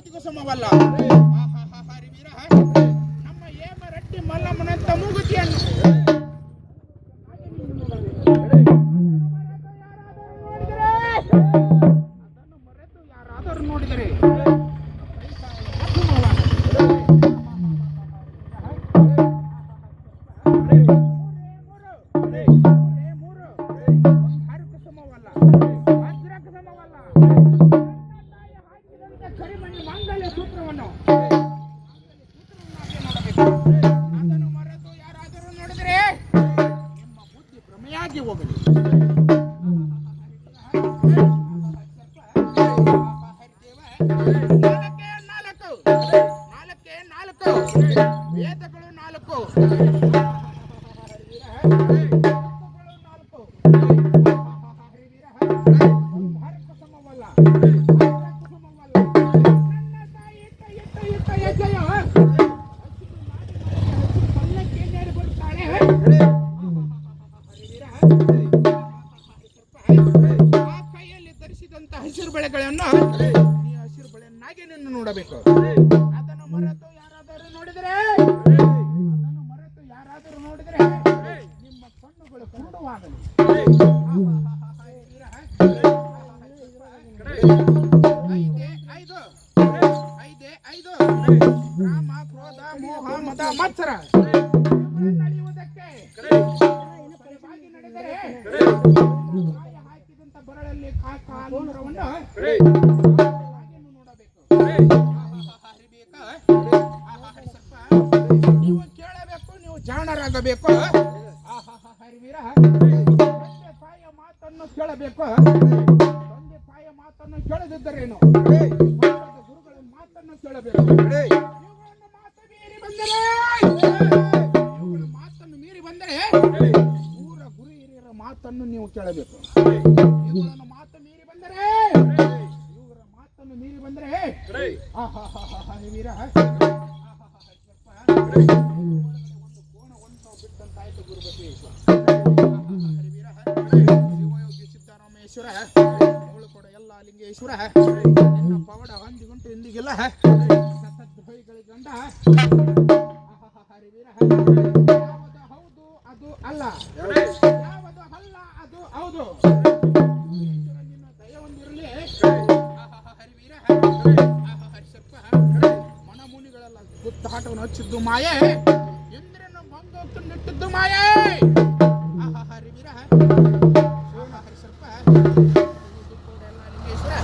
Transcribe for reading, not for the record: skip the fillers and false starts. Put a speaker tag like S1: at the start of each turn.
S1: ಮಾತಿಗೂ ಸಮವಲ್ಲ. ಹರಿವೀರ, ನಮ್ಮ ಹೇಮ ರೆಡ್ಡಿ ಮಲ್ಲಮ್ಮನಂತ ಮೂಗುತಿಯನ್ನು ಅದನ್ನು ಮರೆತು ಯಾರಾದರೂ ನೋಡಿದರೆ ಅದನ್ನು ಮರೆತು ಯಾರಾದರೂ ನೋಡಿದರೆ ನಿಮ್ಮ ಬುದ್ಧಿ ಭ್ರಮೆಯಾಗಿ ಹೋಗಲಿ. ನಾಲ್ಕು ವೇದಗಳು 4 ಸಮವಲ್ಲ. ಕೈಯಲ್ಲಿ ಧರಿಸಿದಂತ ಹಸಿರು ಬೆಳೆಗಳನ್ನು ಈ ಹಸಿರು ಬೆಳೆಯನ್ನಾಗಿ ನಿನ್ನ ನೋಡಬೇಕು. ಅದನ್ನು ಮರೆತು ಯಾರಾದರೂ ನೋಡಿದರೆ ನಿಮ್ಮ ಕಣ್ಣುಗಳು ಕುರುಡವಾಗಲಿ. ಐದು ರಾಮ ಕ್ರೋಧ ಮೋಹ ಮದ ಮತ್ಸರ ನಡೆಯುವುದಕ್ಕೆ ನಡೆದರೆ ಹಾಕಿದಂತ ಬರಳಲ್ಲಿ ಕಾಲವನ್ನು ನೋಡಬೇಕು. ನೀವು ಕೇಳಬೇಕು, ನೀವು ಜಾಣರಾಗಬೇಕು. ಹರಿವೀರ, ತಂದೆ ತಾಯಿಯ ಮಾತನ್ನು ಕೇಳಬೇಕು. ತಂದೆ ತಾಯಿಯ ಮಾತನ್ನು ಕೇಳದಿದ್ದರೇನು, ಗುರುಗಳ ಮಾತನ್ನು ಕೇಳಬೇಕು. ಮಾತನ್ನು ಮೀರಿ ಬಂದರೆ ಊರ ಗುರು ಹಿರಿಯರ ಮಾತನ್ನು ನೀವು ಕೇಳಬೇಕು. ಇವುಗಳನ್ನು ಮಾತು ಮೀರಿ ಬಂದರೆ ಇವರ ಮಾತನ್ನು ಮೀರಿ ಬಂದರೆ ಹರಿವೀರ ಒಂದು ಕೋಣವನ್ನು ಬಿಟ್ಟಂತಾಯ್ತು ಗುರುಬಸವೇಶ್ವರ. ಹರಿವೀರ, ಶಿವಯೋಗಿ ಸಿದ್ದರಾಮೇಶ್ವರ, ಮುಳುಕೊಡ ಎಲ್ಲ ಲಿಂಗೇಶ್ವರ, ನಿನ್ನ ಪವಡ ಹೊಂದಿಗುಂಟು ಎಂದಿಗಿಲ್ಲ ಸತದ್ರೋಹಿಗಳ ಗಂಡ. ಹರಿವೀರ, ಯಾವುದು ಹೌದು ಅದು ಅಲ್ಲ, ಯಾವುದು ಅಲ್ಲ ಅದು ಹೌದು. ನಿನ್ನ ದಯ ಹೊಂದಿರಲಿ. ಹರಿವೀರ, ಹರಿಸಪ್ಪ, ಮನಮುನಿಗಳೆಲ್ಲ ಗುತ್ತಾಟವನ್ನು ಹಚ್ಚಿದ್ದು ಮಾಯೆ, ಇಂದ್ರನ ಮಂಗೋಕ್ತು ನೆಟ್ಟಿದ್ದು ಮಾಯೆ. ಹರಿವೀರ, ಹರಿಸಪ್ಪ, ಎಲ್ಲ ಲಿಂಗೇಶ್ವರ.